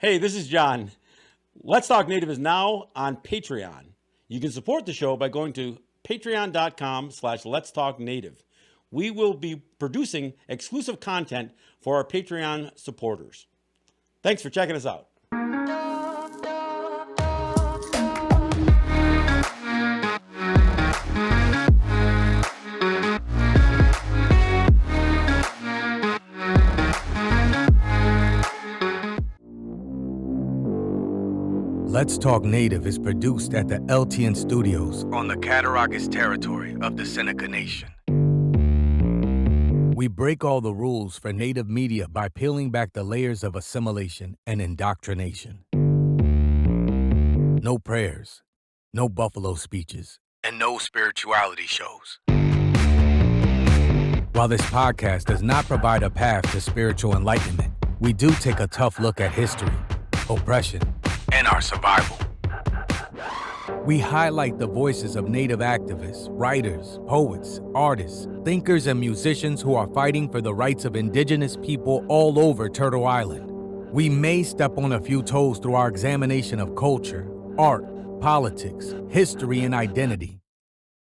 Hey, this is John. Let's Talk Native is now on Patreon. You can support the show by going to patreon.com/Let's Talk Native. We will be producing exclusive content for our Patreon supporters. Thanks for checking us out. Let's Talk Native is produced at the LTN Studios on the Canawagas territory of the Seneca Nation. We break all the rules for Native media by peeling back the layers of assimilation and indoctrination. No prayers, no buffalo speeches, and no spirituality shows. While this podcast does not provide a path to spiritual enlightenment, we do take a tough look at history, oppression, and our survival. We highlight the voices of Native activists, writers, poets, artists, thinkers, and musicians who are fighting for the rights of Indigenous people all over Turtle Island. We may step on a few toes through our examination of culture, art, politics, history, and identity.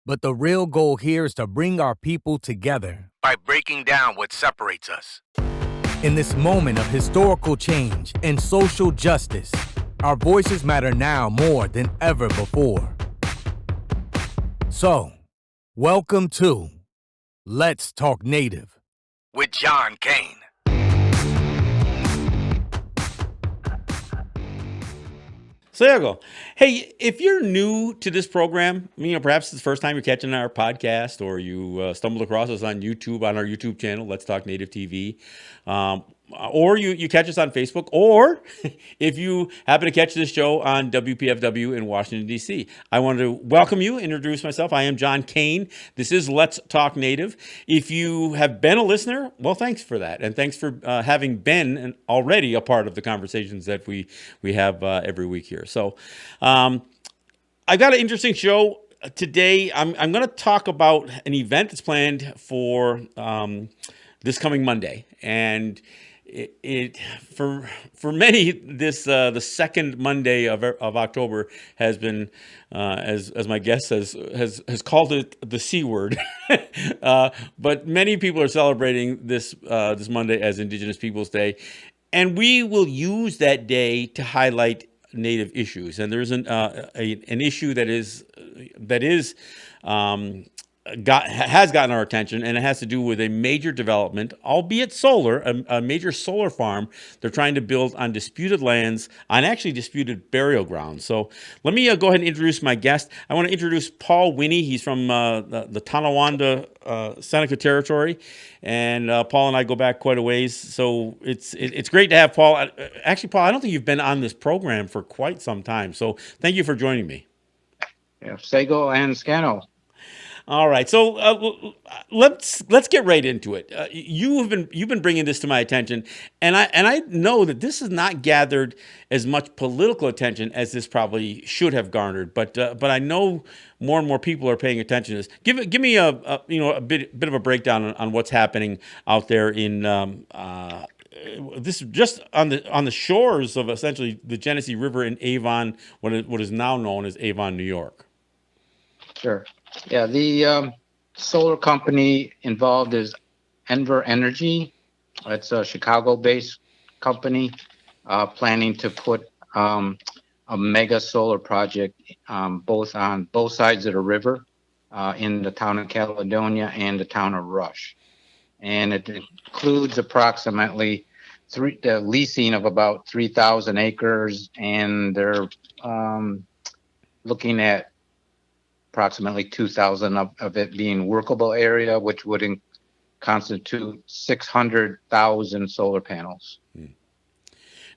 But the real goal here is to bring our people together by breaking down what separates us. In this moment of historical change and social justice, our voices matter now more than ever before. So, welcome to Let's Talk Native with John Kane. So there you go. Hey, if you're new to this program, perhaps it's the first time you're catching our podcast, or you stumbled across us on YouTube, on our YouTube channel, Let's Talk Native TV, or you catch us on Facebook, or if you happen to catch this show on WPFW in Washington, D.C. I wanted to welcome you, introduce myself. I am John Kane. This is Let's Talk Native. If you have been a listener, well, thanks for that. And thanks for having been already a part of the conversations that we have every week here. So I've got an interesting show today. I'm going to talk about an event that's planned for this coming Monday. And it for many, this the second Monday of October has been as my guest has called it the C word, but many people are celebrating this Monday as Indigenous Peoples Day, and we will use that day to highlight Native issues. And there's an issue that has gotten our attention, and it has to do with a major development, albeit solar, a major solar farm they're trying to build on disputed lands, on actually disputed burial grounds. So let me go ahead and introduce my guest. I want to introduce Paul Winnie. He's from the Tonawanda Seneca territory, and Paul and I go back quite a ways. So it's great to have Paul. Actually, Paul, I don't think you've been on this program for quite some time. So thank you for joining me. Yeah, Sego and Scano. All right, so let's get right into it. You've been bringing this to my attention, and I know that this has not gathered as much political attention as this probably should have garnered. But I know more and more people are paying attention to this. Give me a bit of a breakdown on what's happening out there in this just on the shores of essentially the Genesee River in Avon, what is now known as Avon, New York. Sure. Yeah, the solar company involved is Enver Energy. It's a Chicago-based company planning to put a mega solar project on both sides of the river in the town of Caledonia and the town of Rush. And it includes approximately the leasing of about 3,000 acres, and they're looking at approximately 2,000 of it being workable area, which would constitute 600,000 solar panels.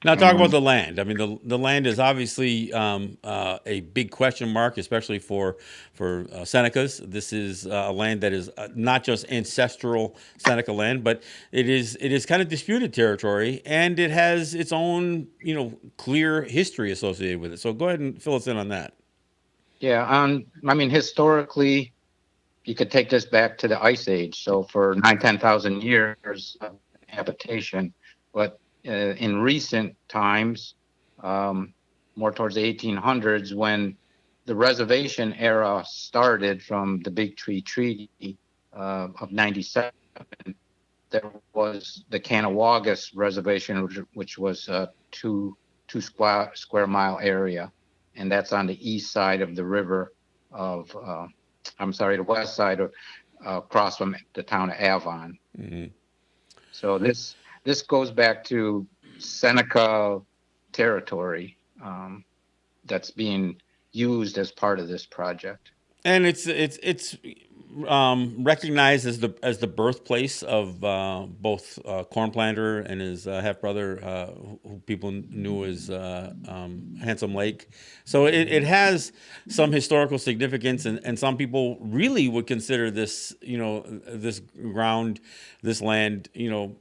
Now, talk about the land. I mean, the land is obviously a big question mark, especially for Senecas. This is a land that is not just ancestral Seneca land, but it is kind of disputed territory, and it has its own clear history associated with it. So go ahead and fill us in on that. Yeah, historically, you could take this back to the Ice Age. So for 9,000-10,000 years of habitation, but in recent times, um, more towards the 1800s, when the reservation era started from the Big Tree Treaty of 97. There was the Canawagas Reservation, which was a two square mile area, and that's on the east side of the river of I'm sorry, the west side of across from the town of Avon. Hmm. So this goes back to Seneca territory, that's being used as part of this project. And it's recognized as the birthplace of both Corn Planter and his half brother, who people knew as Handsome Lake. So it has some historical significance, and some people really would consider this, this ground, this land,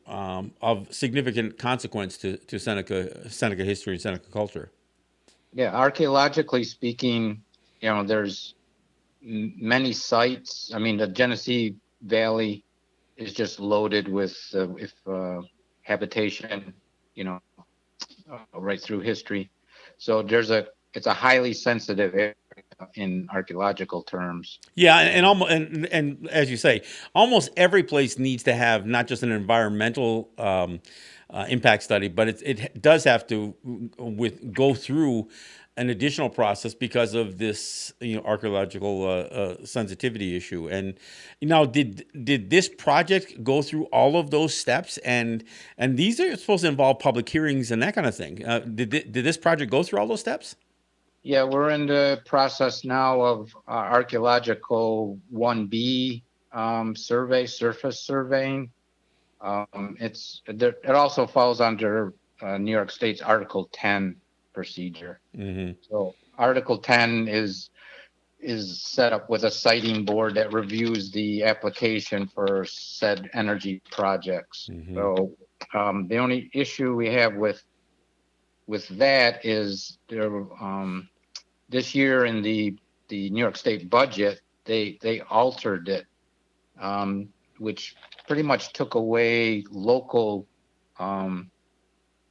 of significant consequence to Seneca history and Seneca culture. Yeah, archaeologically speaking, there's many sites. I mean, the Genesee Valley is just loaded with if habitation, you know, right through history. So it's a highly sensitive area in archaeological terms. Yeah, and almost and as you say, almost every place needs to have not just an environmental impact study, but it does have to go through an additional process because of this archaeological sensitivity issue. And now, did this project go through all of those steps? And these are supposed to involve public hearings and that kind of thing. Did this project go through all those steps? Yeah, we're in the process now of archaeological 1B survey, surface surveying. It also falls under New York State's Article 10 procedure. Mm-hmm. So Article 10 is set up with a siting board that reviews the application for said energy projects. Mm-hmm. So the only issue we have with that is this year in the New York State budget, they altered it, which pretty much took away local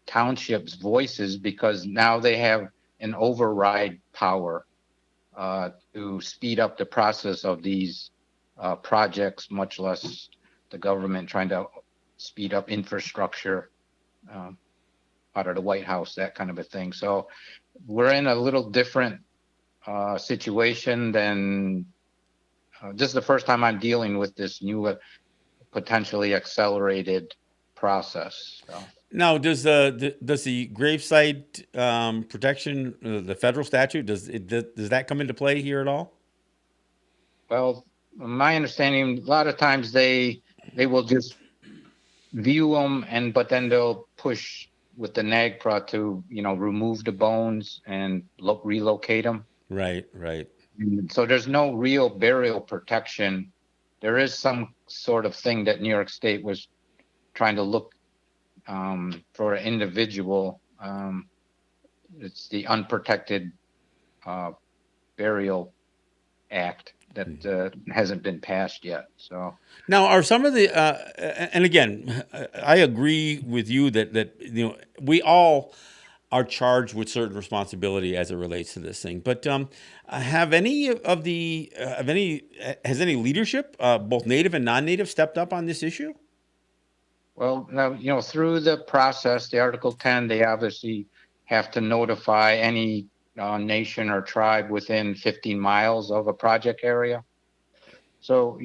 townships' voices, because now they have an override power to speed up the process of these projects, much less the government trying to speed up infrastructure out of the White House, that kind of a thing. So we're in a little different situation than this is the first time I'm dealing with this new potentially accelerated process. So. Now, does the gravesite protection, the federal statute, does that come into play here at all? Well, my understanding, a lot of times they will just view them, but then they'll push with the NAGPRA to remove the bones and relocate them. Right, right. So there's no real burial protection. There is some sort of thing that New York State was trying to look for an individual. It's the Unprotected Burial Act that hasn't been passed yet. So now, are some of the and again, I agree with you that we all are charged with certain responsibility as it relates to this thing. But has any leadership, both native and non-native, stepped up on this issue? Well, now, through the process, the Article 10, they obviously have to notify any nation or tribe within 15 miles of a project area. So,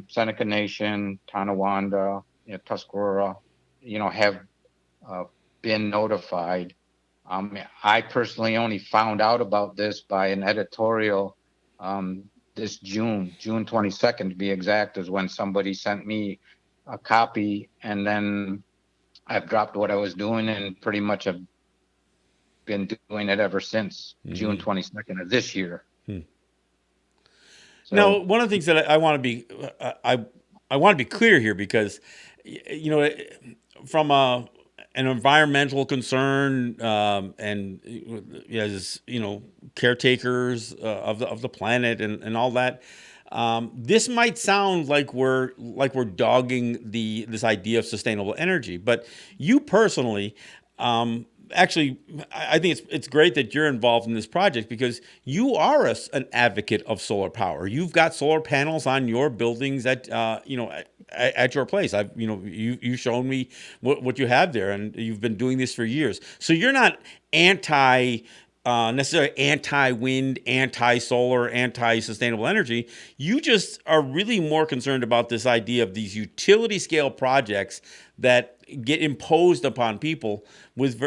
Seneca Nation, Tonawanda, Tuscarora, have been notified. I personally only found out about this by an editorial this June 22nd to be exact, is when somebody sent me a copy, and then I've dropped what I was doing and pretty much have been doing it ever since June 22nd of this year. So, now, one of the things that I want to be I want to be clear here, because from an environmental concern, and as caretakers of the planet and all that, this might sound like we're dogging this idea of sustainable energy, but you personally, actually, I think it's great that you're involved in this project because you are an advocate of solar power. You've got solar panels on your buildings at your place. You've shown me what you have there, and you've been doing this for years. So you're not anti. Necessarily anti-wind, anti-solar, anti-sustainable energy. You just are really more concerned about this idea of these utility scale projects that get imposed upon people with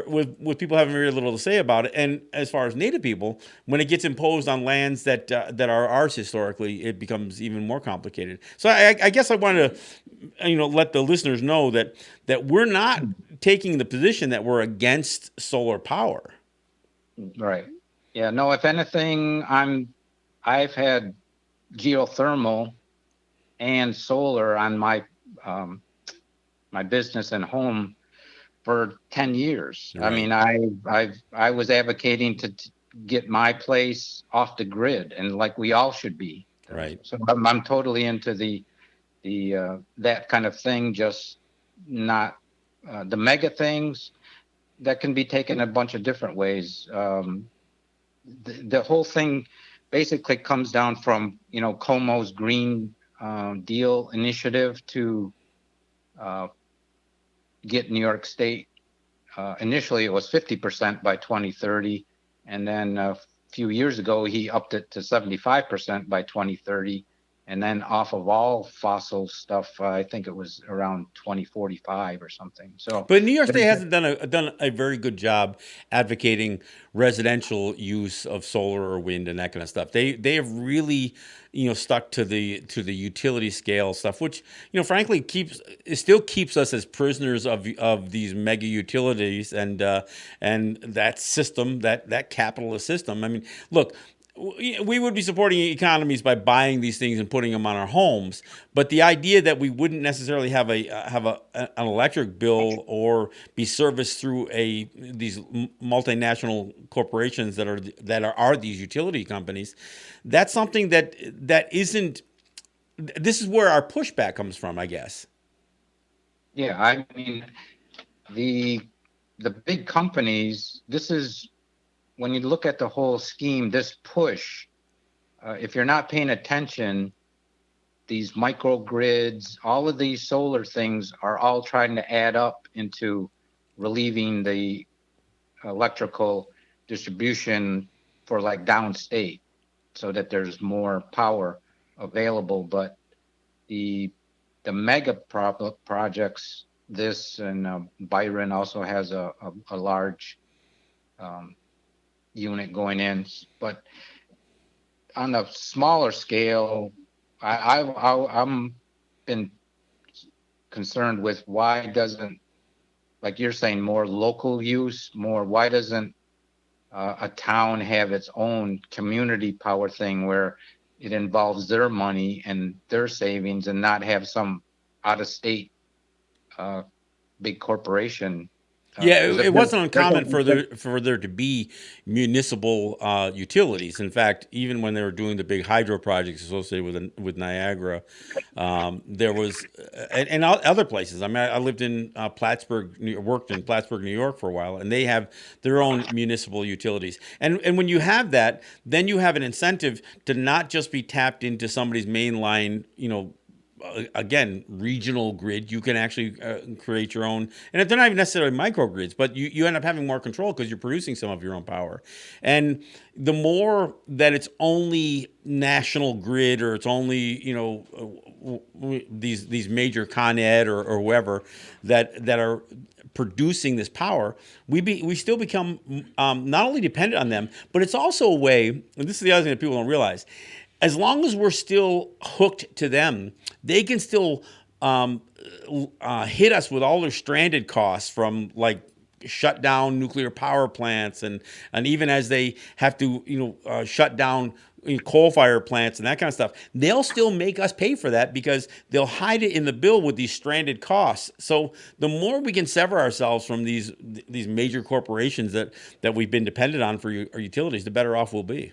people having very little to say about it. And as far as Native people, when it gets imposed on lands that are ours historically, it becomes even more complicated. So I guess I want to let the listeners know that we're not taking the position that we're against solar power. Right. Yeah. No. If anything, I've had geothermal and solar on um, my business and home for 10 years. I Right. mean, I was advocating to get my place off the grid, and like we all should be. Right. So I'm totally into the that kind of thing. Just not the mega things that can be taken a bunch of different ways. The whole thing basically comes down from Como's Green Deal initiative to uh, get New York State. Initially, it was 50% by 2030, and then a few years ago, he upped it to 75% by 2030. And then off of all fossil stuff, I think it was around 2045 or something. So, But New York State hasn't done a very good job advocating residential use of solar or wind and that kind of stuff. They have really stuck to the utility scale stuff, which frankly it still keeps us as prisoners of these mega utilities and that system, that capitalist system. I mean, look, we would be supporting economies by buying these things and putting them on our homes. But the idea that we wouldn't necessarily an electric bill or be serviced through these multinational corporations that are these utility companies, that's something that isn't. This is where our pushback comes from, I guess. yeah, I mean, the the big companies. This is when you look at the whole scheme. This push, if you're not paying attention, these microgrids, all of these solar things are all trying to add up into relieving the electrical distribution for like downstate so that there's more power available. But the the mega projects, this and Byron also has a large um, unit going in, but on a smaller scale, I'm been concerned with why doesn't, like you're saying, more local use, more, why doesn't a town have its own community power thing where it involves their money and their savings and not have some out of state uh, big corporation? Yeah, Because it wasn't there's uncommon for there to be municipal utilities. In fact, even when they were doing the big hydro projects associated with Niagara, there was and other places. I mean, I lived in Plattsburgh, worked in Plattsburgh, New York for a while, and they have their own municipal utilities. And when you have that, then you have an incentive to not just be tapped into somebody's main line, again, regional grid. You can actually create your own, and they're not even necessarily microgrids, but you end up having more control because you're producing some of your own power. And the more that it's only national grid, or it's only these major Con Ed or whoever that are producing this power, we still become not only dependent on them, but it's also a way. And this is the other thing that people don't realize: as long as we're still hooked to them, they can still hit us with all their stranded costs from like shut down nuclear power plants and even as they have to shut down coal fire plants and that kind of stuff, they'll still make us pay for that because they'll hide it in the bill with these stranded costs. So the more we can sever ourselves from these major corporations that we've been dependent on for our utilities, the better off we'll be.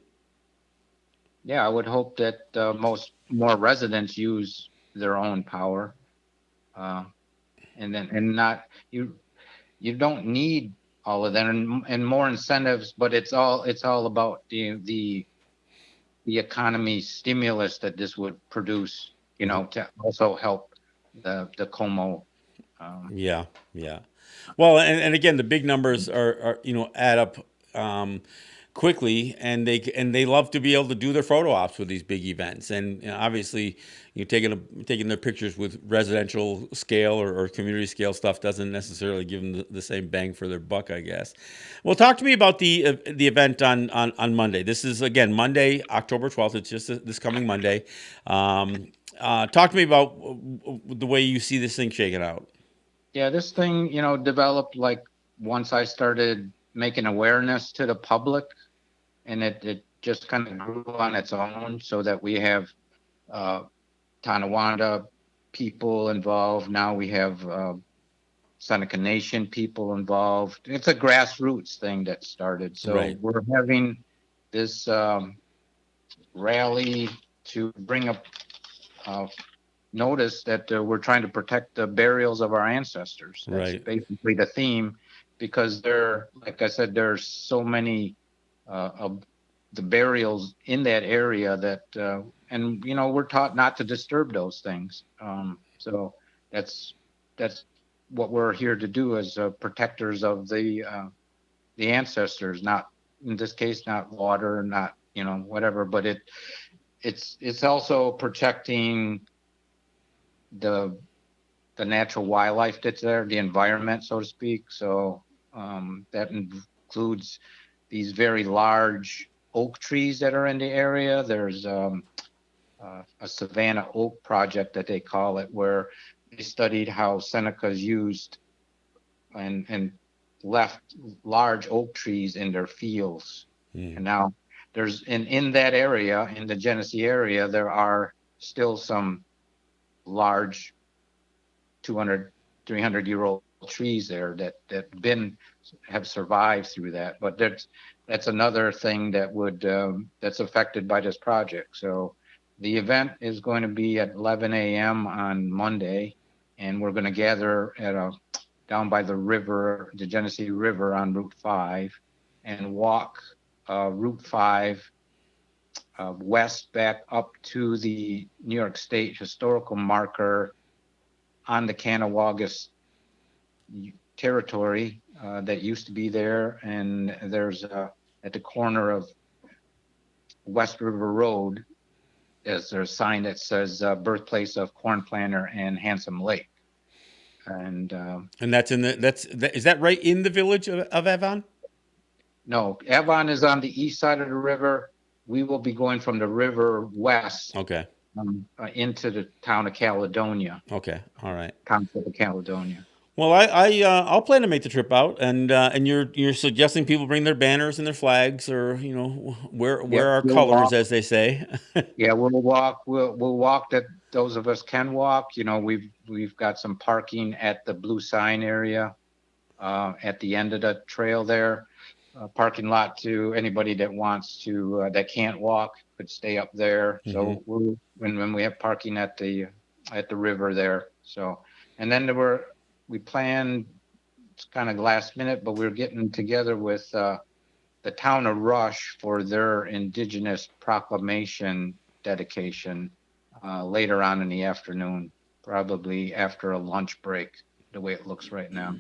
Yeah, I would hope that most more residents use their own power, uh, and not you. You don't need all of that, and more incentives. But it's all about the economy stimulus that this would produce, to also help the Como. Um, Yeah, yeah. Well, and again, the big numbers are add up quickly, and they love to be able to do their photo ops with these big events, and obviously, taking their pictures with residential scale or community scale stuff doesn't necessarily give them the same bang for their buck, I guess. Well, talk to me about the event on Monday. This is again Monday, October 12th. It's just this coming Monday. Talk to me about the way you see this thing shaking out. yeah, this thing, developed like once I started making awareness to the public, and it just kind of grew on its own, so that we have uh, Tonawanda people involved. Now we have Seneca Nation people involved. It's a grassroots thing that started. So Right. we're having this rally to bring up uh, notice that we're trying to protect the burials of our ancestors. That's Right. basically the theme, because like I said, there's so many of the burials in that area that, and we're taught not to disturb those things. So that's what we're here to do as protectors of the ancestors. Not in this case, not water, not whatever, but it's also protecting the the natural wildlife that's there, the environment, so to speak. So that includes these very large oak trees that are in the area. There's a Savannah Oak Project that they call it, where they studied how Seneca's used and left large oak trees in their fields. Mm. And now there's in that area, in the Genesee area, there are still some large 200, 300-year-old trees there that been have survived through that. But that's another thing that's affected by this project. So the event is going to be at 11 a.m. on Monday, and we're going to gather down by the river, the Genesee River on Route 5, and walk Route 5 west back up to the New York State historical marker on the Canawagas territory that used to be there. And there's at the corner of West River Road, there's a sign that says birthplace of corn planter and Handsome Lake. And And that's is that right in the village of Avon? no, Avon is on the east side of the river. We will be going from the river west Okay. into the town of Caledonia, Okay. All right. township of Caledonia. Well, I'll plan to make the trip out, and you're suggesting people bring their banners and their flags, or wear Yep, our we'll colors, walk. as they say. Yeah, we'll walk. We'll walk that those of us can walk. We've got some parking at the blue sign area at the end of the trail there. Parking lot to anybody that wants to that can't walk could stay up there. Hmm. So when we have parking at the river there. So and then we planned, it's kind of last minute, but we're getting together with the town of Rush for their Indigenous Proclamation dedication later on in the afternoon, probably after a lunch break, the way it looks right now.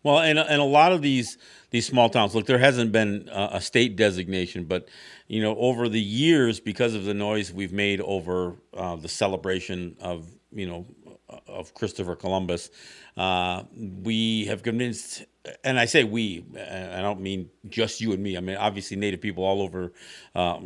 Well, and a lot of these small towns, look, there hasn't been a state designation, but over the years, because of the noise we've made over the celebration of Christopher Columbus, we have convinced, and I say we, I don't mean just you and me. I mean, obviously, Native people all over,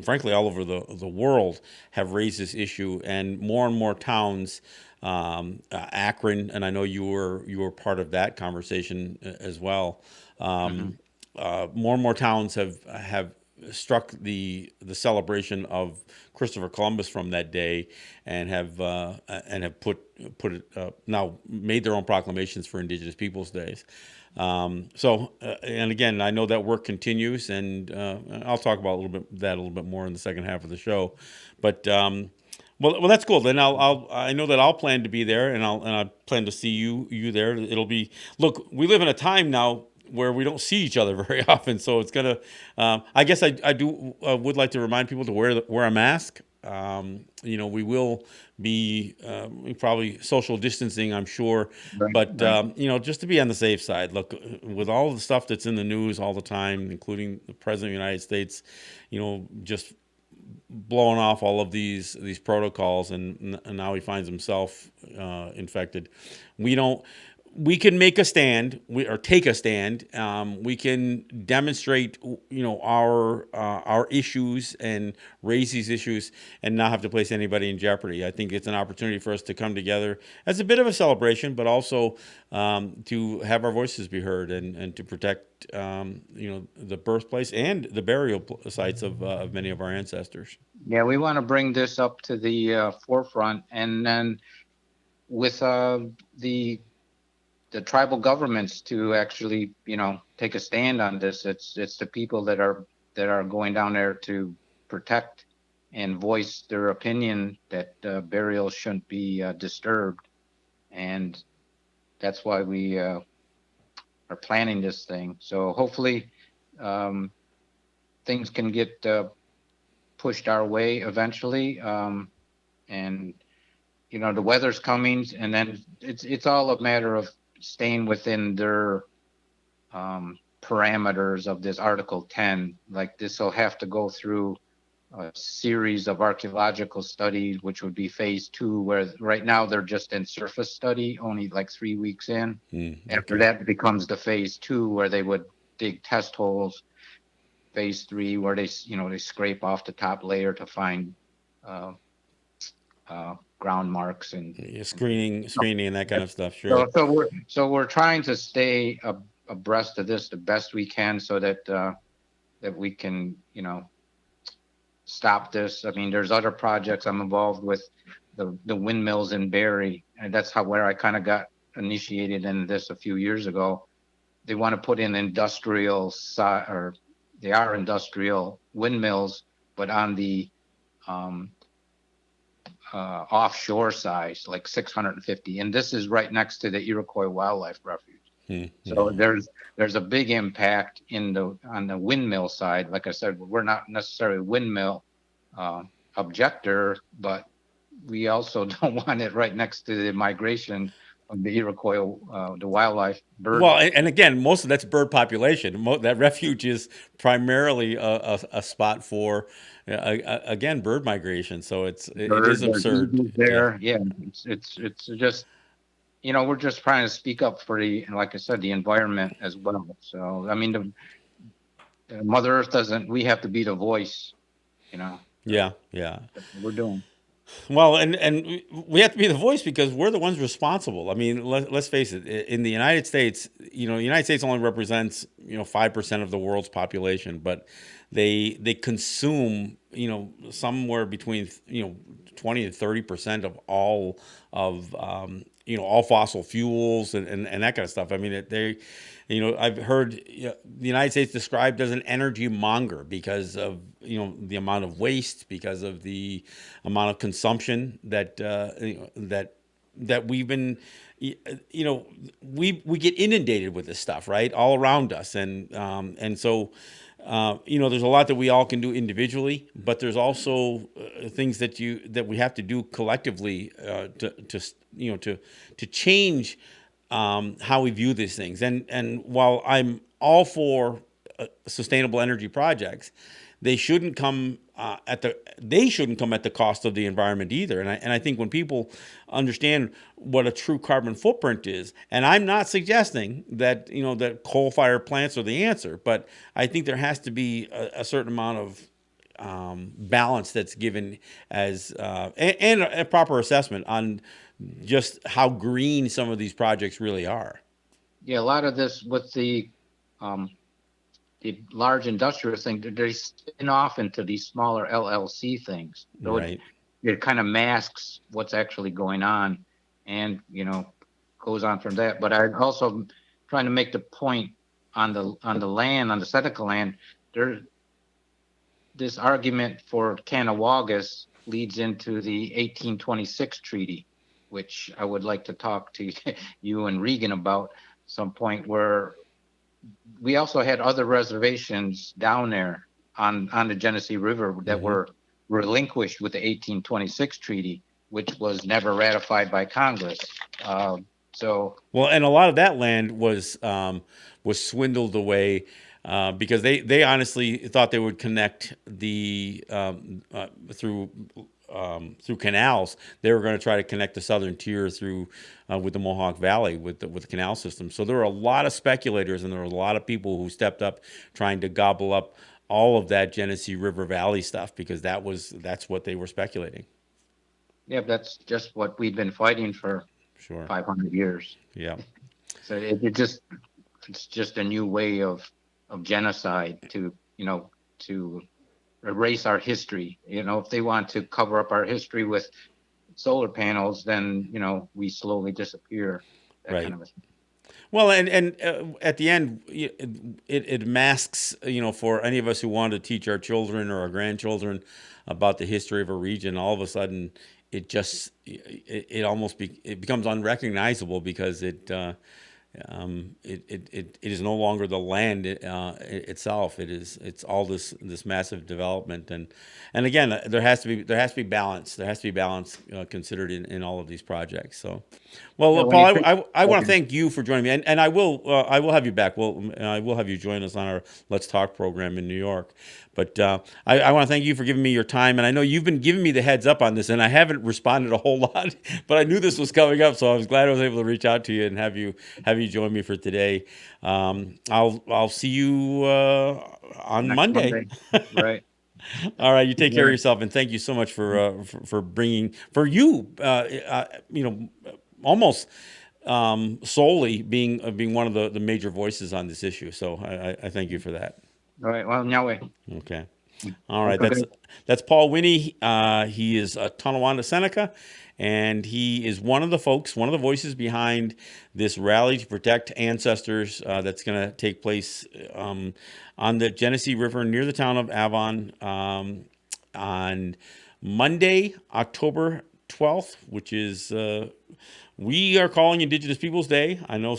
frankly, all over the world have raised this issue, and more towns. Akron, and I know you were part of that conversation as well. Hmm. More and more towns have struck the celebration of Christopher Columbus from that day, and have put it now made their own proclamations for Indigenous Peoples Days. And again, I know that work continues, and I'll talk about a little bit more in the second half of the show. But well, that's cool. Then I know that I'll plan to be there, and I plan to see you there. It'll be, look, we live in a time now where we don't see each other very often. So it's gonna. I guess I do would like to remind people to wear a mask. We will be probably social distancing, I'm sure, Right, but right. just to be on the safe side. Look, with all the stuff that's in the news all the time, including the president of the United States, just blowing off all of these protocols, and now he finds himself infected. We don't. We can make a stand, or take a stand. We can demonstrate, our issues and raise these issues, and not have to place anybody in jeopardy. I think it's an opportunity for us to come together as a bit of a celebration, but also to have our voices be heard, and to protect, the birthplace and the burial sites of many of our ancestors. Yeah, we want to bring this up to the forefront, and then with the tribal governments to actually, take a stand on this. It's the people that are going down there to protect and voice their opinion that burials shouldn't be disturbed, and that's why we are planning this thing. So hopefully, um, things can get pushed our way eventually, and the weather's coming, and then it's all a matter of staying within their parameters of this Article 10. Like, this will have to go through a series of archaeological studies, which would be phase 2, where right now they're just in surface study, only like 3 weeks in. After Okay. that becomes the phase 2, where they would dig test holes. Phase 3, where they scrape off the top layer to find uh, ground marks Yeah, and screening, and that kind of stuff. Sure. so we're trying to stay abreast of this the best we can, so that we can stop this. I mean, there's other projects I'm involved with, the windmills in Barry, and that's where I kind of got initiated in this a few years ago. They want to put in or they are industrial windmills, but on the um, offshore side, like 650, and this is right next to the Iroquois Wildlife Refuge. So Yeah. there's a big impact on the windmill side. Like I said, we're not necessarily a windmill uh, objector, but we also don't want it right next to the migration of the Iroquois, the wildlife bird. Well, and again, most of that's bird population. That refuge is primarily a spot for, again, bird migration. So it is Birds, there's absurd. eagles Yeah. there. Yeah, it's just we're just trying to speak up for like I said, the environment as well. So I mean, the Mother Earth doesn't. We have to be the voice. Yeah. So Yeah. that's what we're doing. Well, and we have to be the voice because we're the ones responsible. I mean, let's face it. In the United States, the United States only represents 5% of the world's population, but they consume somewhere between 20 to 30% of all fossil fuels, and that kind of stuff. I mean, I've heard the United States described as an energy monger because of the amount of waste, because of the amount of consumption that we've been we get inundated with this stuff, right, all around us, and so there's a lot that we all can do individually, but there's also things that we have to do collectively to change how we view these things. And while I'm all for sustainable energy projects, they shouldn't come at the cost of the environment either. And I think when people understand what a true carbon footprint is, and I'm not suggesting that that coal-fired plants are the answer, but I think there has to be a certain amount of balance that's given as and a proper assessment on just how green some of these projects really are. Yeah, a lot of this with um, the large industrial thing, they spin off into these smaller LLC things. So it Right. it kind of masks what's actually going on, and goes on from that. But I also trying to make the point on the Seneca land. There, this argument for Canawagas leads into the 1826 treaty, which I would like to talk to you and Regan about some point, where we also had other reservations down there on the Genesee River that were relinquished with the 1826 treaty, which was never ratified by Congress. So Well, and a lot of that land was swindled away because they honestly thought they would connect the through canals. They were going to try to connect the southern tier through with the Mohawk Valley with the canal system. So there were a lot of speculators and there were a lot of people who stepped up trying to gobble up all of that Genesee River Valley stuff because that's what they were speculating. yeah, that's just what we've been fighting for Sure. 500 years. Yeah. So it's just a new way of genocide to, to erase our history. If they want to cover up our history with solar panels, then, we slowly disappear, that Right. kind of a thing. Well, and at the end, it masks, for any of us who want to teach our children or our grandchildren about the history of a region. All of a sudden, it almost it becomes unrecognizable because it is no longer the land itself. It's all this massive development and again there has to be balance. There has to be balance considered in all of these projects. So, well, Yeah, when you Paul, treat, I want to okay. thank you for joining me, and I will have you back. I will have you join us on our Let's Talk program in New York. But I want to thank you for giving me your time, and I know you've been giving me the heads up on this, and I haven't responded a whole lot, but I knew this was coming up, so I was glad I was able to reach out to you and have you join me for today. I'll see you on Next Monday. Monday, right? All right, you take care of Right. yourself, and thank you so much for bringing for you almost solely being one of the major voices on this issue. So I thank you for that. All right. Well, Yahweh. Okay. All right. Okay. That's Paul Winnie. He is a Tonawanda Seneca, and he is one of the folks, one of the voices behind this rally to protect ancestors that's going to take place on the Genesee River near the town of Avon on Monday, October 12th, which is we are calling Indigenous Peoples Day. I know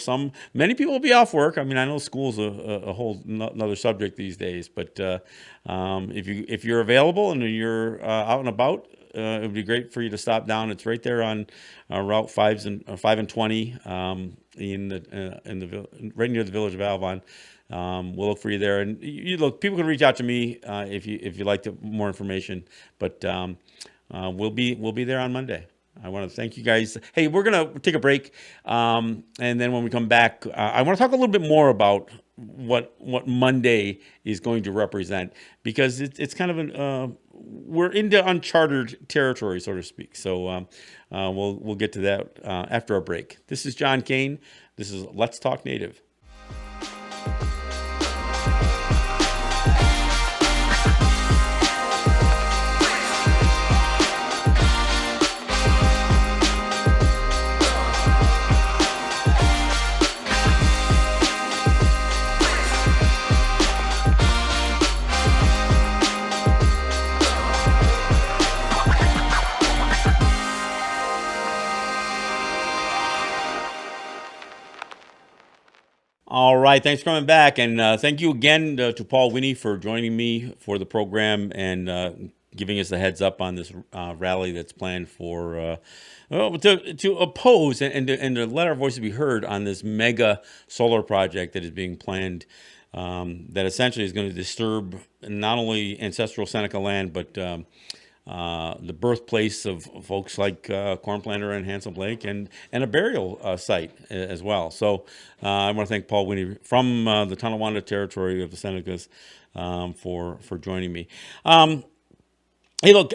many people will be off work. I mean, I know school's a whole another subject these days, but if you're available and you're out and about, it would be great for you to stop down. It's right there on Route 5 and 20 right near the village of Alvon. We'll look for you there, and people can reach out to me if you like more information. But we'll be there on Monday. I want to thank you guys. Hey, we're gonna take a break, and then when we come back, I want to talk a little bit more about what Monday is going to represent because it's kind of we're into uncharted territory, so to speak. So we'll get to that after our break. This is John Kane. This is Let's Talk Native. All right, thanks for coming back, and thank you again to Paul Winnie for joining me for the program and giving us the heads up on this rally that's planned for to oppose and to let our voices be heard on this mega solar project that is being planned. That essentially is going to disturb not only ancestral Seneca land, but the birthplace of folks like Cornplanter and Handsome Lake, and a burial site as well. So I want to thank Paul Winnie from the Tonawanda territory of the Senecas for joining me. Hey, look,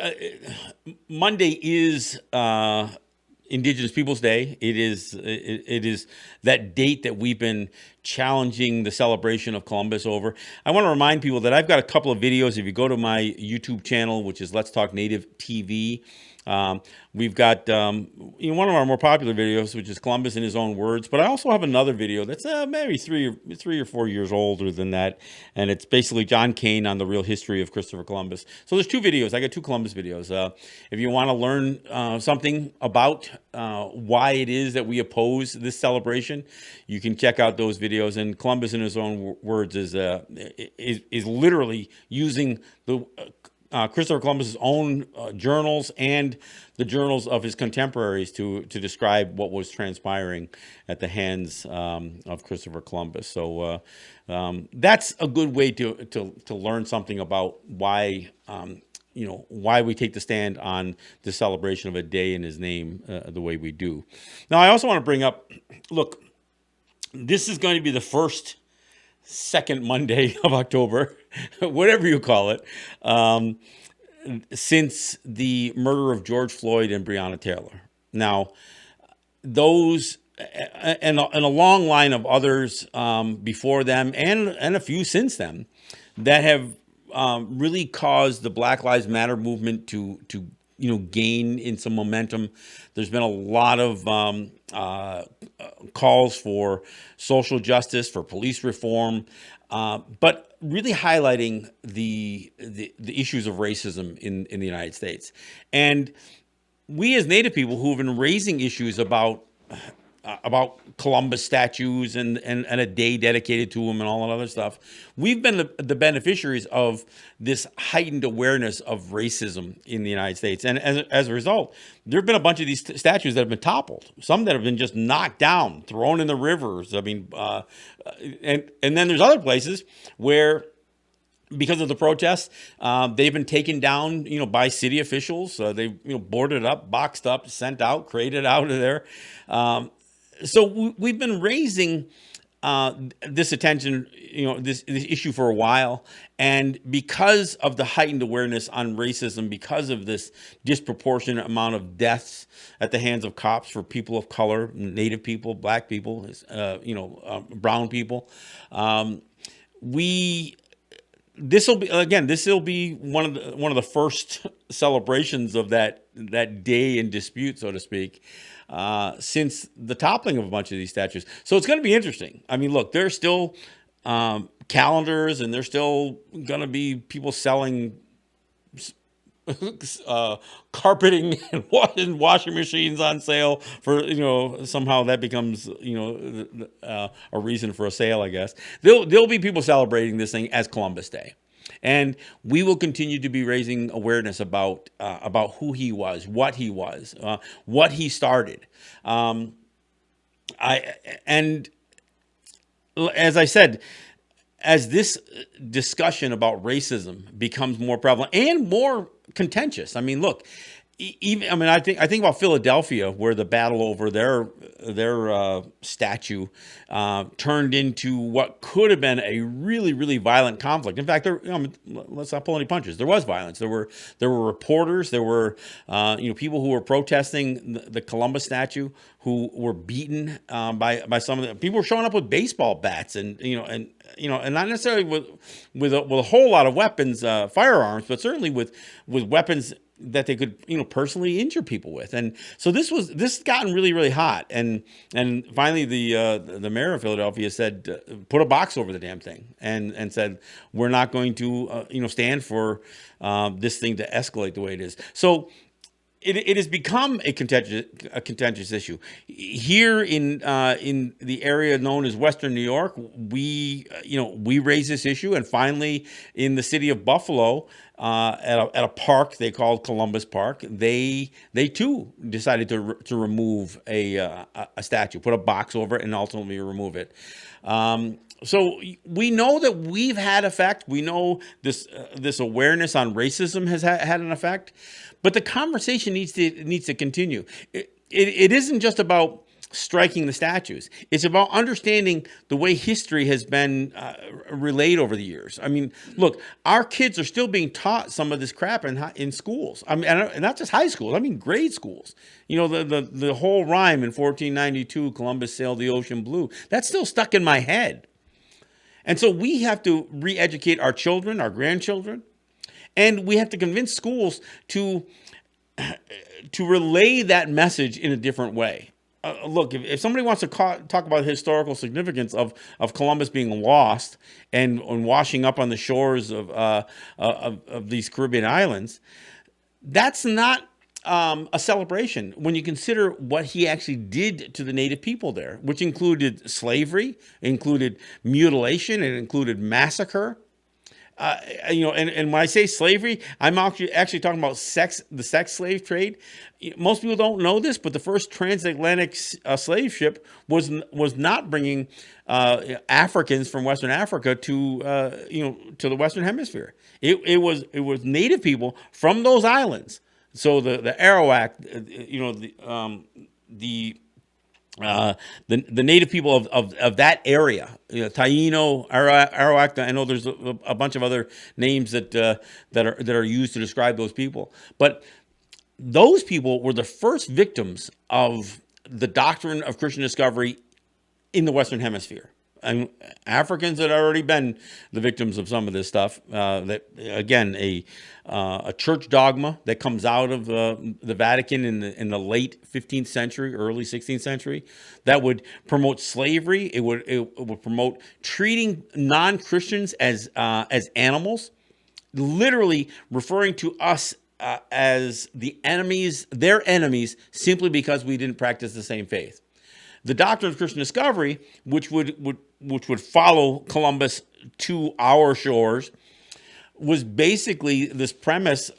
Monday is Indigenous Peoples Day. It is that date that we've been challenging the celebration of Columbus over. I want to remind people that I've got a couple of videos. If you go to my YouTube channel, which is Let's Talk Native TV, We've got one of our more popular videos, which is Columbus in his own words. But I also have another video that's maybe 3 or 4 years older than that, and it's basically John Kane on the real history of Christopher Columbus. So there's two videos. I got two Columbus videos. If you want to learn something about why it is that we oppose this celebration, you can check out those videos. And Columbus in his own words is literally using the Christopher Columbus's own journals and the journals of his contemporaries to describe what was transpiring at the hands of Christopher Columbus. So that's a good way to learn something about why why we take the stand on the celebration of a day in his name the way we do. Now, I also want to bring up, look, this is going to be the second Monday of October, whatever you call it, since the murder of George Floyd and Brianna Taylor. Now, those and a long line of others before them and a few since then that have really caused the Black Lives Matter movement to gain in some momentum. There's been a lot of calls for social justice, for police reform, but really highlighting the issues of racism in the United States. And we as Native people who have been raising issues about Columbus statues and a day dedicated to him and all that other stuff, we've been the beneficiaries of this heightened awareness of racism in the United States. And as a result, there have been a bunch of these statues that have been toppled, some that have been just knocked down, thrown in the rivers. I mean, and then there's other places where, because of the protests, they've been taken down, by city officials. They've, boarded up, boxed up, sent out, crated out of there. So we've been raising this attention, this issue for a while. And because of the heightened awareness on racism, because of this disproportionate amount of deaths at the hands of cops for people of color, Native people, Black people, brown people, this will be one of the first celebrations of that day in dispute, so to speak, since the toppling of a bunch of these statues. So it's going to be interesting. I mean, look, there's still calendars, and there's still going to be people selling carpeting and washing machines on sale for, somehow that becomes, a reason for a sale, I guess. There'll be people celebrating this thing as Columbus Day. And we will continue to be raising awareness about who he was, what he started. As I said, as this discussion about racism becomes more prevalent and more contentious, I mean, look, I think about Philadelphia, where the battle over their statue turned into what could have been a really, really violent conflict. In fact, let's not pull any punches. There was violence. There were reporters. There were people who were protesting the Columbus statue who were beaten by some of the people. Were showing up with baseball bats and not necessarily with a whole lot of weapons, firearms, but certainly with weapons that they could, personally injure people with. And so this has gotten really, really hot. And finally the mayor of Philadelphia said, put a box over the damn thing, and said, we're not going to, stand for this thing to escalate the way it is. So it has become a contentious issue here in the area known as Western New York. We raised this issue, and finally in the city of Buffalo, at a park they called Columbus Park, they too decided to remove a statue, put a box over it, and ultimately remove it. So we know that we've had effect. We know this awareness on racism has had an effect, but the conversation needs to continue. It isn't just about striking the statues. It's about understanding the way history has been relayed over the years. I mean, look, our kids are still being taught some of this crap in schools. I mean, and not just high schools. I mean, grade schools. The whole rhyme in 1492, Columbus sailed the ocean blue. That's still stuck in my head. And so we have to re-educate our children, our grandchildren, and we have to convince schools to to relay that message in a different way. Look, if somebody wants to talk about the historical significance of Columbus being lost and washing up on the shores of these Caribbean islands, that's not a celebration when you consider what he actually did to the native people there, which included slavery, included mutilation, it included massacre. And when I say slavery, I'm actually talking about the sex slave trade. Most people don't know this, but the first transatlantic slave ship was not bringing Africans from Western Africa to the Western Hemisphere. It was native people from those islands. So the Arawak, the native people of that area, Taino, Arawak. I know there's a bunch of other names that are used to describe those people, but those people were the first victims of the doctrine of Christian discovery in the Western Hemisphere. And Africans had already been the victims of some of this stuff. That again, a church dogma that comes out of the Vatican in the late 15th century, early 16th century, that would promote slavery. It would promote treating non-Christians as animals, literally referring to us as the enemies, their enemies, simply because we didn't practice the same faith. The doctrine of Christian discovery, which would follow Columbus to our shores, was basically this premise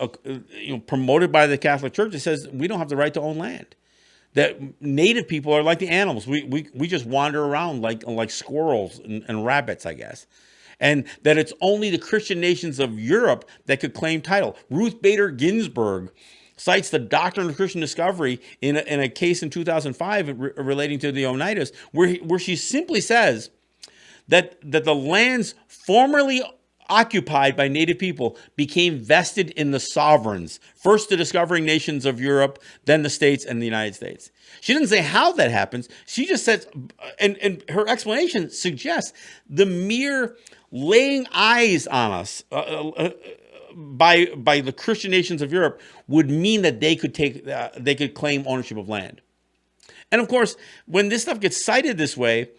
promoted by the Catholic Church that says we don't have the right to own land. That native people are like the animals. We just wander around like squirrels and rabbits, I guess. And that it's only the Christian nations of Europe that could claim title. Ruth Bader Ginsburg cites the doctrine of Christian discovery in a case in 2005 relating to the Oneidas, where she simply says that the lands formerly occupied by native people became vested in the sovereigns, first the discovering nations of Europe, then the states and the United States. She doesn't say how that happens. She just says, and her explanation suggests the mere laying eyes on us by the Christian nations of Europe would mean that they could claim ownership of land. And of course, when this stuff gets cited this way,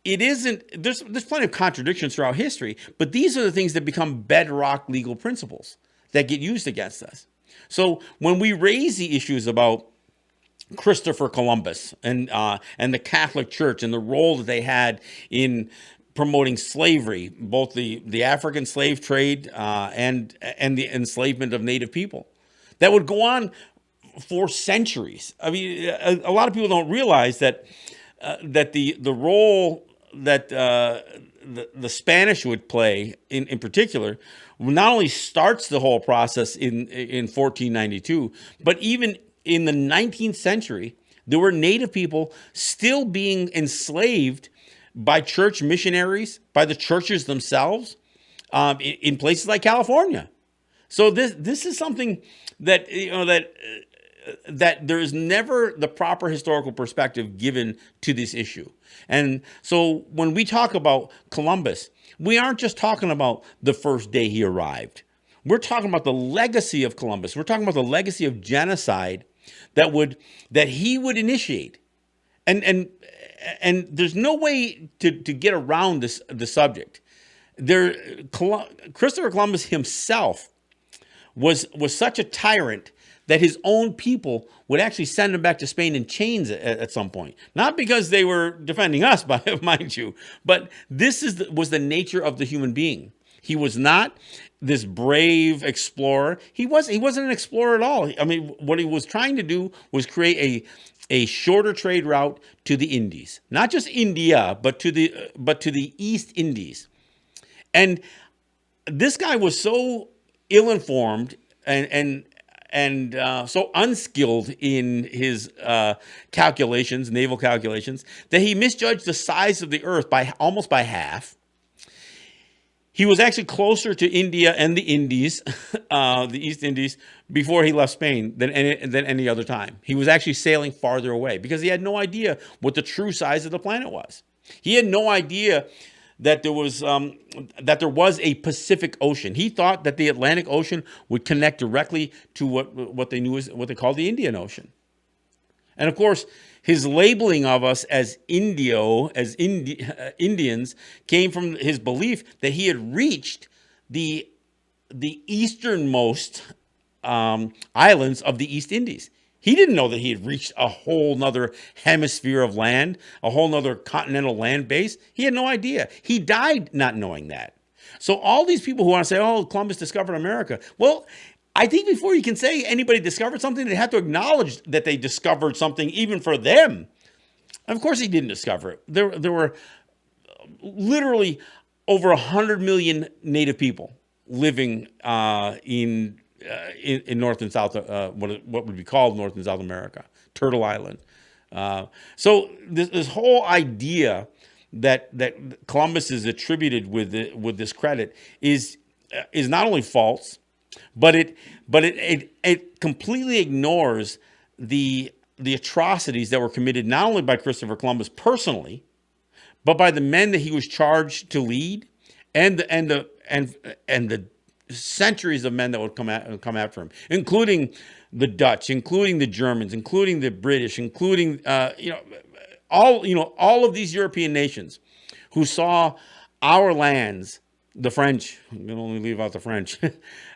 it isn't. There's plenty of contradictions throughout history, but these are the things that become bedrock legal principles that get used against us. So when we raise the issues about Christopher Columbus and the Catholic Church and the role that they had in promoting slavery, both the African slave trade and the enslavement of native people, that would go on for centuries. I mean, a lot of people don't realize that the role that the Spanish would play in particular not only starts the whole process in 1492, but even in the 19th century, there were native people still being enslaved by church missionaries, by the churches themselves, in places like California. So this is something that that there is never the proper historical perspective given to this issue. And so when we talk about Columbus, we aren't just talking about the first day he arrived. We're talking about the legacy of Columbus. We're talking about the legacy of genocide that he would initiate. And there's no way to get around the subject. Christopher Columbus himself was such a tyrant that his own people would actually send him back to Spain in chains at some point. Not because they were defending us, mind you, but this was the nature of the human being. He was not this brave explorer. He wasn't an explorer at all. I mean, what he was trying to do was create a shorter trade route to the Indies, not just India, but to the East Indies. And this guy was so ill-informed and so unskilled in his calculations, naval calculations, that he misjudged the size of the earth almost by half. He was actually closer to India and the Indies, the East Indies, before he left Spain than any other time. He was actually sailing farther away because he had no idea what the true size of the planet was. He had no idea that there was a Pacific Ocean. He thought that the Atlantic Ocean would connect directly to what they knew as what they called the Indian Ocean. And of course, his labeling of us as Indians came from his belief that he had reached the easternmost islands of the East Indies. He didn't know that he had reached a whole nother hemisphere of land, a whole nother continental land base. He had no idea. He died not knowing that. So all these people who want to say, oh, Columbus discovered America. Well, I think before you can say anybody discovered something, they have to acknowledge that they discovered something even for them. And of course, he didn't discover it. There were literally over 100 million native people living in North and South, what would be called North and South America, Turtle Island. So this whole idea that Columbus is attributed with this credit is not only false, but it completely ignores the atrocities that were committed not only by Christopher Columbus personally, but by the men that he was charged to lead, and the centuries of men that would come after him, including the Dutch, including the Germans, including the British, including all of these European nations who saw our lands, the French, I'm going to only leave out the French,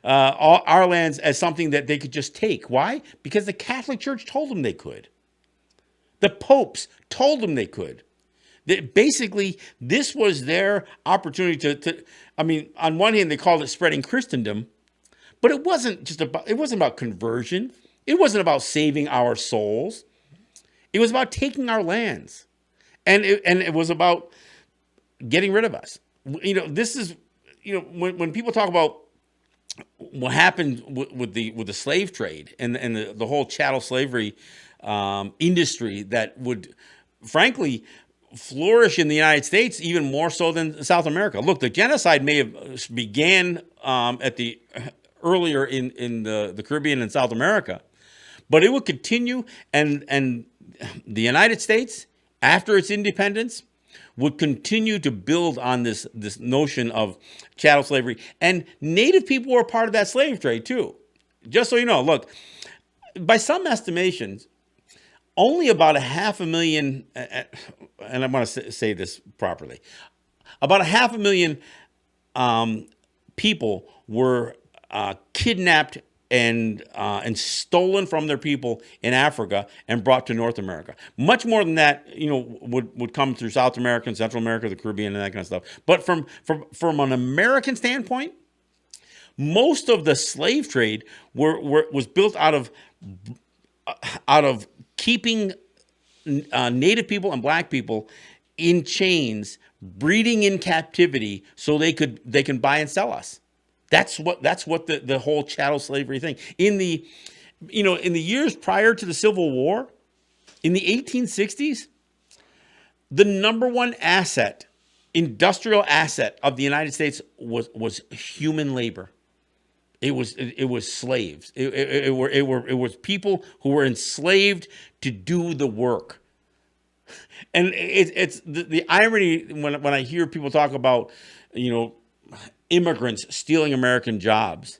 our lands as something that they could just take. Why? Because the Catholic Church told them they could. The popes told them they could. Basically, this was their opportunity to, I mean, on one hand, they called it spreading Christendom, but it wasn't about conversion. It wasn't about saving our souls. It was about taking our lands. And it was about getting rid of us. This is, when people talk about what happened with the slave trade and the whole chattel slavery industry that would, frankly, flourish in the United States even more so than South America. Look, the genocide may have began earlier in the Caribbean and South America, but it would continue, and the United States, after its independence, would continue to build on this notion of chattel slavery. And Native people were part of that slave trade too. Just so you know, look, by some estimations, only about 500,000, and I want to say this properly, about 500,000 people were kidnapped and stolen from their people in Africa and brought to North America. Much more than that, would come through South America and Central America, the Caribbean, and that kind of stuff. But from an American standpoint, most of the slave trade was built out of keeping Native people and Black people in chains, breeding in captivity, so they can buy and sell us. That's what the whole chattel slavery thing. In the years prior to the Civil War, in the 1860s, the number one industrial asset of the United States was human labor. It was slaves. It was people who were enslaved to do the work. And it's the irony when I hear people talk about, immigrants stealing American jobs.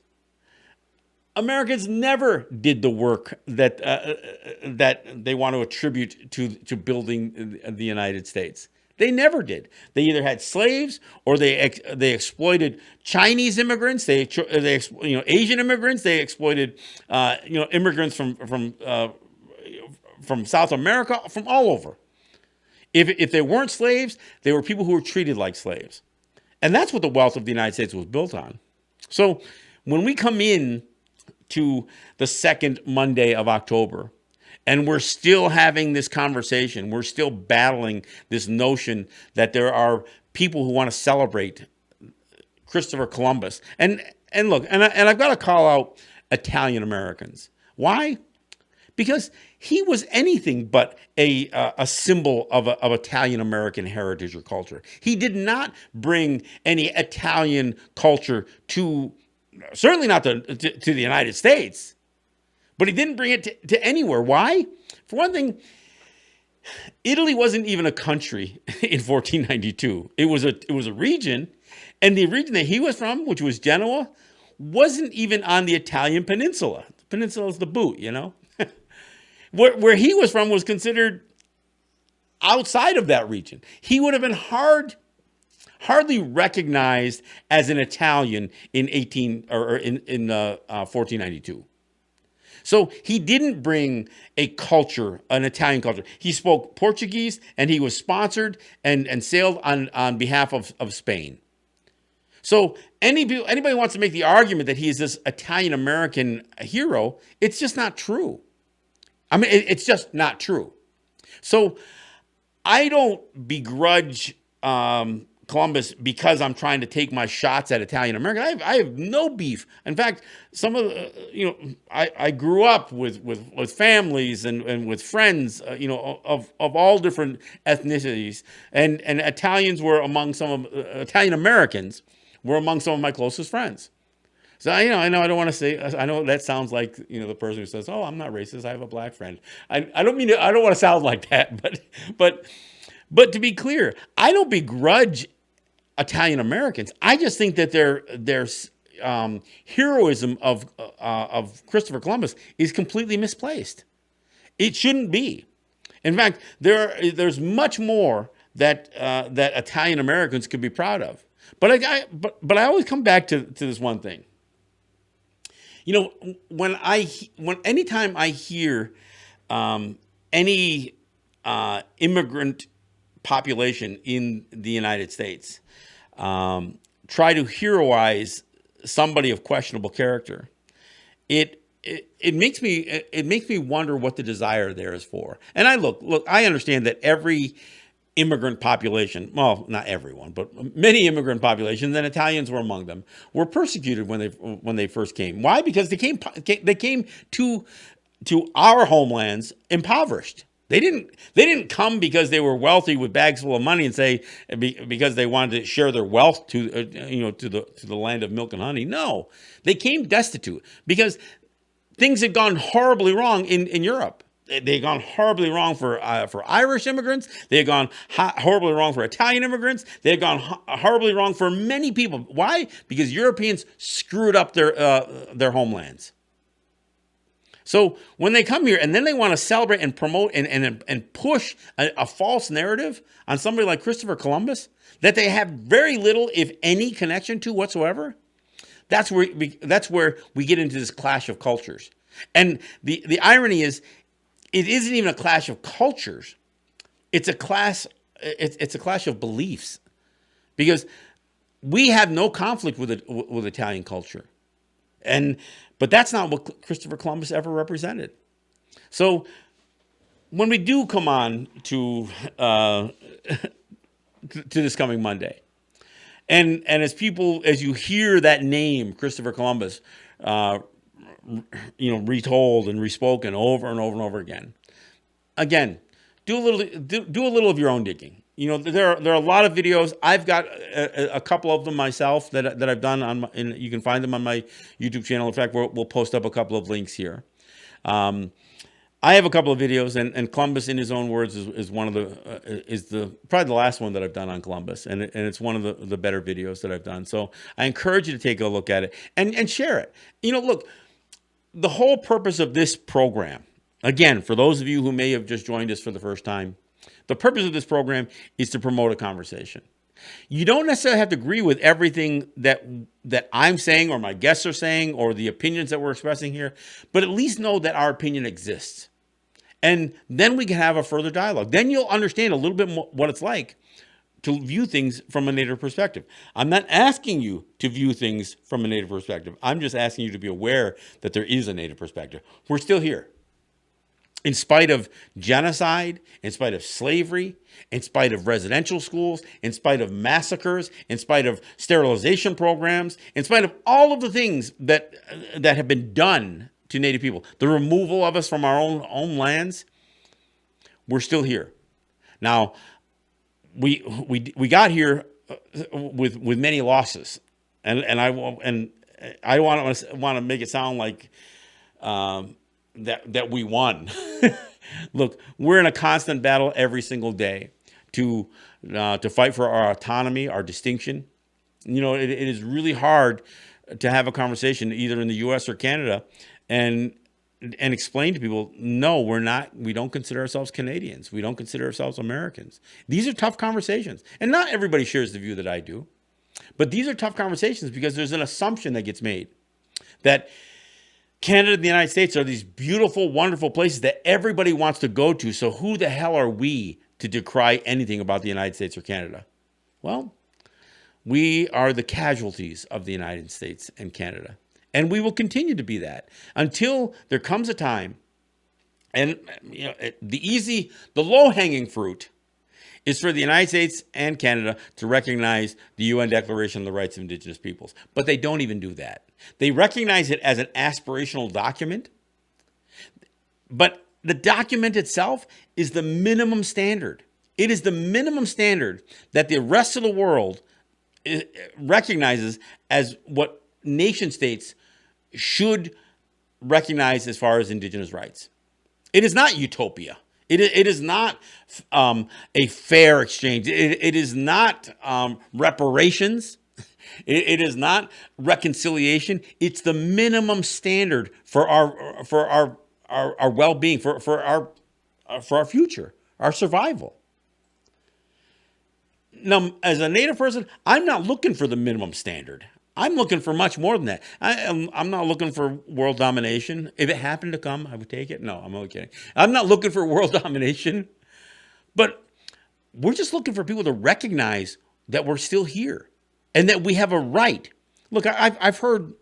Americans never did the work that they want to attribute to building the United States. They never did. They either had slaves or they exploited Chinese immigrants. They Asian immigrants. They exploited immigrants from South America, from all over. If they weren't slaves, they were people who were treated like slaves. And that's what the wealth of the United States was built on. So when we come in to the second Monday of October, and we're still having this conversation, we're still battling this notion that there are people who want to celebrate Christopher Columbus. And look, and I've got to call out Italian Americans. Why? Because he was anything but a symbol of Italian American heritage or culture. He did not bring any Italian culture certainly not to the United States, but he didn't bring it to anywhere. Why? For one thing, Italy wasn't even a country in 1492. It was a region, and the region that he was from, which was Genoa, wasn't even on the Italian peninsula. The peninsula is the boot, you know. Where he was from was considered outside of that region. He would have been hardly recognized as an Italian in 1492. So he didn't bring a culture, an Italian culture. He spoke Portuguese, and he was sponsored and sailed on behalf of Spain. So anybody wants to make the argument that he is this Italian-American hero, it's just not true. I mean, it's just not true. So I don't begrudge Columbus because I'm trying to take my shots at Italian American. I have no beef. In fact, some of the, I grew up with families and with friends, of all different ethnicities, and Italians were among Italian Americans were among some of my closest friends. So I know I don't want to say, I know that sounds like the person who says, "Oh, I'm not racist. I have a black friend." I don't want to sound like that, but to be clear, I don't begrudge Italian Americans. I just think that their heroism of Christopher Columbus is completely misplaced. It shouldn't be. In fact, there's much more that Italian Americans could be proud of. But I always come back to this one thing. Anytime I hear any immigrant population in the United States try to heroize somebody of questionable character, it makes me wonder what the desire there is for. And I understand that every immigrant population, well, not everyone, but many immigrant populations, and Italians were among them, were persecuted when they first came. Why? Because they came to our homelands impoverished. They didn't come because they were wealthy with bags full of money and say because they wanted to share their wealth to the land of milk and honey. No, they came destitute because things had gone horribly wrong in Europe. They had gone horribly wrong for Irish immigrants. They had gone horribly wrong for Italian immigrants. They had gone horribly wrong for many people. Why? Because Europeans screwed up their homelands. So when they come here and then they want to celebrate and promote and push a false narrative on somebody like Christopher Columbus that they have very little, if any, connection to whatsoever, that's where we get into this clash of cultures. And the irony is, it isn't even a clash of cultures. It's a clash of beliefs, because we have no conflict with Italian culture, but that's not what Christopher Columbus ever represented. So when we do come on to this coming Monday, and as you hear that name, Christopher Columbus, retold and respoken over and over and over again. Again, do a little of your own digging. There are a lot of videos. I've got a couple of them myself that I've done and you can find them on my YouTube channel. In fact, we'll post up a couple of links here. I have a couple of videos, and Columbus, in his own words, is one of probably the last one that I've done on Columbus, and it's one of the better videos that I've done. So I encourage you to take a look at it and share it. Look. The whole purpose of this program, again, for those of you who may have just joined us for the first time, the purpose of this program is to promote a conversation. You don't necessarily have to agree with everything that I'm saying or my guests are saying or the opinions that we're expressing here, but at least know that our opinion exists. And then we can have a further dialogue. Then you'll understand a little bit more what it's like to view things from a Native perspective. I'm not asking you to view things from a Native perspective. I'm just asking you to be aware that there is a Native perspective. We're still here. In spite of genocide, in spite of slavery, in spite of residential schools, in spite of massacres, in spite of sterilization programs, in spite of all of the things that have been done to Native people, the removal of us from our own lands, we're still here. Now, we got here with many losses, and I want to make it sound like that we won. Look, we're in a constant battle every single day to fight for our autonomy, our distinction. It is really hard to have a conversation either in the U.S. or Canada and explain to people, no, we're not. We don't consider ourselves Canadians. We don't consider ourselves Americans. These are tough conversations, and not everybody shares the view that I do. But these are tough conversations because there's an assumption that gets made that Canada and the United States are these beautiful, wonderful places that everybody wants to go to. So who the hell are we to decry anything about the United States or Canada? Well, we are the casualties of the United States and Canada. And we will continue to be that until there comes a time. And the low-hanging fruit is for the United States and Canada to recognize the UN Declaration on the Rights of Indigenous Peoples. But they don't even do that. They recognize it as an aspirational document. But the document itself is the minimum standard. It is the minimum standard that the rest of the world recognizes as what nation states should recognize as far as indigenous rights. It is not utopia. It is not a fair exchange. It is not reparations. It is not reconciliation. It's the minimum standard for our well-being, for our future, our survival. Now, as a Native person, I'm not looking for the minimum standard. I'm looking for much more than that. I'm not looking for world domination. If it happened to come, I would take it. No, I'm only kidding. I'm not looking for world domination. But we're just looking for people to recognize that we're still here and that we have a right. Look, I've heard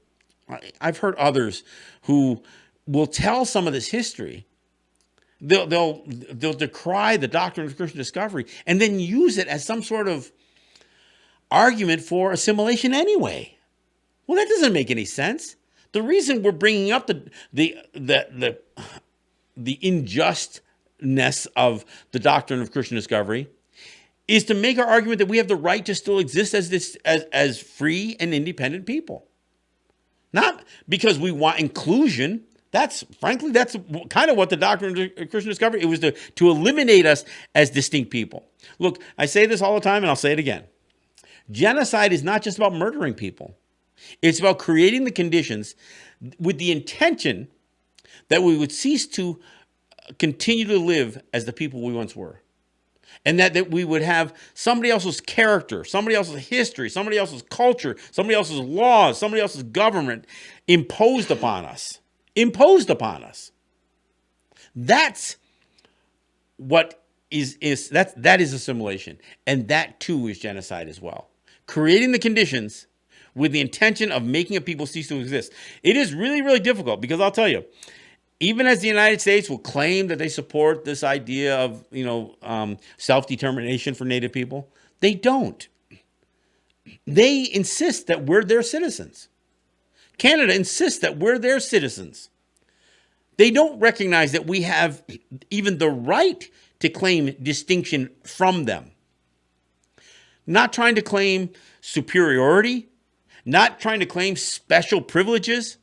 others who will tell some of this history. They'll decry the doctrine of Christian discovery and then use it as some sort of argument for assimilation anyway. Well, that doesn't make any sense. The reason we're bringing up the injustness of the doctrine of Christian discovery is to make our argument that we have the right to still exist as free and independent people. Not because we want inclusion. That's kind of what the doctrine of Christian discovery, it was to eliminate us as distinct people. Look, I say this all the time and I'll say it again. Genocide is not just about murdering people. It's about creating the conditions with the intention that we would cease to continue to live as the people we once were. And that we would have somebody else's character, somebody else's history, somebody else's culture, somebody else's laws, somebody else's government imposed upon us. That's what that is assimilation. And that too is genocide as well. Creating the conditions with the intention of making a people cease to exist. It is really, really difficult because I'll tell you, even as the United States will claim that they support this idea of, self-determination for Native people, they don't. They insist that we're their citizens. Canada insists that we're their citizens. They don't recognize that we have even the right to claim distinction from them. Not trying to claim superiority, not trying to claim special privileges,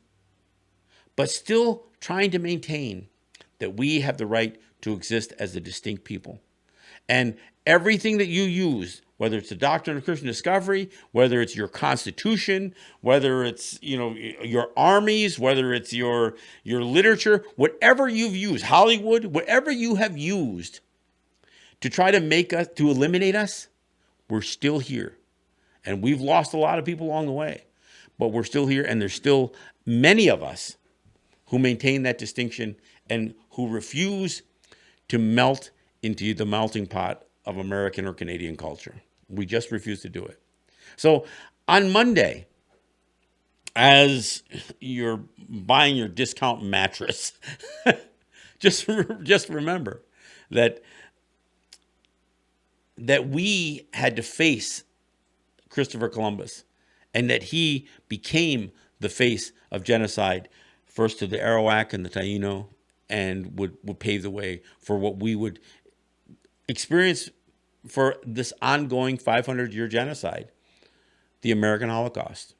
but still trying to maintain that we have the right to exist as a distinct people. And everything that you use, whether it's the doctrine of Christian discovery, whether it's your constitution, whether it's your armies, whether it's your literature, whatever you've used, Hollywood, whatever you have used to try to to eliminate us, we're still here. And we've lost a lot of people along the way, but we're still here. And there's still many of us who maintain that distinction and who refuse to melt into the melting pot of American or Canadian culture. We just refuse to do it. So on Monday, as you're buying your discount mattress, just remember that we had to face Christopher Columbus and that he became the face of genocide, first to the Arawak and the Taino, and would pave the way for what we would experience for this ongoing 500-year genocide, the American Holocaust.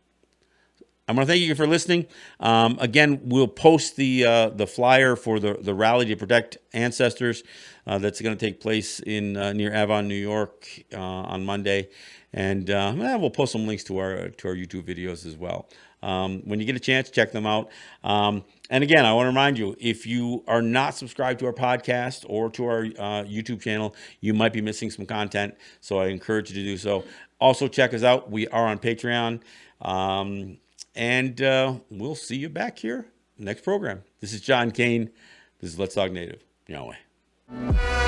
I want to thank you for listening. Again, we'll post the flyer for the rally to protect ancestors that's going to take place in near Avon, New York, on Monday, and we'll post some links to our YouTube videos as well. When you get a chance, check them out. And again, I want to remind you, if you are not subscribed to our podcast or to our YouTube channel, you might be missing some content. So I encourage you to do so. Also, check us out. We are on Patreon. And we'll see you back here next program. This is John Kane. This is Let's Talk Native. Yahweh.